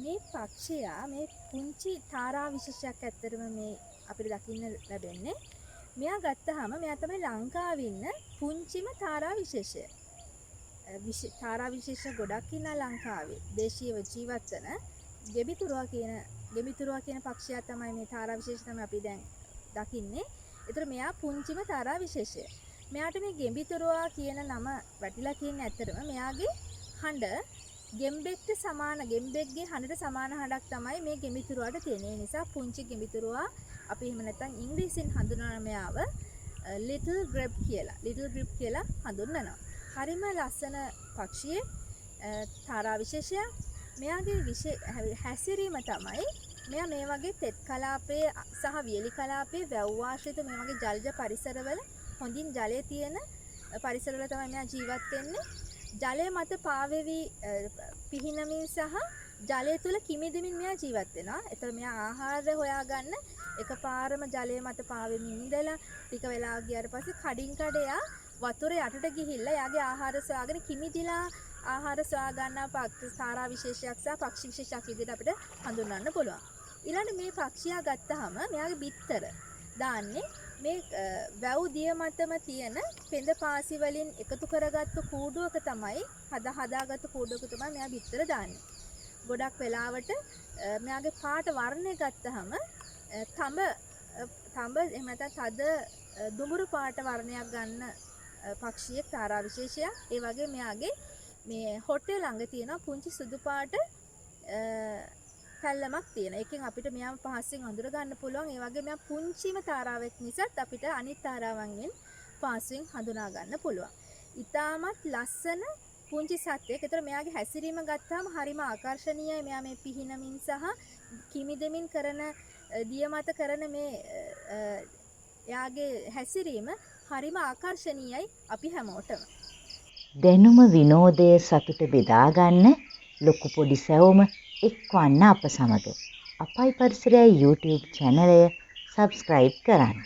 මේ පක්ෂයා මේ පුංචි තාරා විශේෂයක් ඇත්තටම මේ අපිට දකින්න ලැබෙන්නේ. මෙයා ගත්තාම මෙයා තමයි ලංකාවේ ඉන්න පුංචිම තාරා විශේෂය. තාරා විශේෂ ගොඩක් ඉන්න ලංකාවේ දේශීයව ජීවත් වෙන ගෙමිතුරුවා කියන පක්ෂයා තමයි මේ තාරා විශේෂ තමයි අපි දැන් දකින්නේ. ඒතර මෙයා පුංචිම තාරා විශේෂය. මෙයාට මේ ගෙම්බිතුරුවා කියන නම වැටිලා තියෙන ඇත්තටම මෙයාගේ හඬ ගෙම්බෙක්ට සමාන ගෙම්බෙක්ගේ හඬට සමාන හඬක් තමයි මේ ගෙම්බිතුරුවාට තියෙන. ඒ නිසා පුංචි ගෙම්බිතුරුවා අපි එහෙම නැත්නම් ඉංග්‍රීසියෙන් හඳුන්වන මෙයාව little grub කියලා හඳුන්වනවා. හරිම ලස්සන පක්ෂියෙක් තාරා විශේෂයක්. මෙයාගේ හැසිරීම තමයි මෙයා මේ වගේ තෙත් කලාපයේ සහ වියලි කලාපයේ වැව් ආශ්‍රිත මේ වගේ ජලජ පරිසරවල හොඳින් ජලය තියෙන පරිසරවල තමයි මෙයා ජීවත් වෙන්නේ. ජලය මත පාවෙවි පිහිනමින් සහ ජලය තුල කිමිදෙමින් මෙයා ජීවත් වෙනවා. ඒතර මෙයා ආහාර හොයාගන්න එකපාරම ජලය මත පාවෙමින් ඉඳලා ටික වෙලා ගියාට පස්සේ කඩින් කඩ එයා වතුරේ යටට ගිහිල්ලා එයාගේ ආහාර සොයාගෙන කිමිදිලා ආහාර සොයා ගන්නා තාරා විශේෂයක් සහ පක්ෂි විශේෂයක් විදිහට අපිට හඳුන්වන්න පුළුවන්. ඊළඟ මේ පක්ෂියා ගත්තාම මෙයාගේ බිත්තර දාන්නේ මේ වැව් දිය මතම තියෙන පෙඳ පාසි වලින් එකතු කරගත්තු කූඩුවක තමයි හදාගත්තු කූඩුවක තමයි මෙයා බිත්තර දාන්නේ. ගොඩක් වෙලාවට මෙයාගේ පාට වර්ණය ගත්තාම තඹ එහෙම නැත්නම් තද දුඹුරු පාට වර්ණයක් ගන්න පක්ෂියෙක් තාරා විශේෂයක්. ඒ වගේ මෙයාගේ මේ හොටේ ළඟ තියෙන පුංචි සුදු පාට පැල්ලමක් තියෙන. ඒකෙන් අපිට මෙයාව පහසෙන් අඳුර ගන්න පුළුවන්. ඒ වගේ මෙයා පුංචිම තාරාවක් නිසාත් අපිට අනිත් තාරාවන්ගෙන් පහසෙන් හඳුනා ගන්න පුළුවන්. ඊටමත් ලස්සන පුංචි සත්වයෙක්. ඒතර මෙයාගේ හැසිරීම ගත්තාම හරිම ආකර්ශනීයයි. මෙයා මේ පිහිනමින් සහ කිමිදෙමින් කරන දිය මත කරන මේ එයාගේ හැසිරීම හරිම ආකර්ශනීයයි අපි හැමෝටම. දැනුම විනෝදය සතුට බෙදා ගන්න ලොකු පොඩි සැවොම එක්වන්න අප සමග. අපයි පරිසරයයි YouTube channel එක subscribe කරන්න.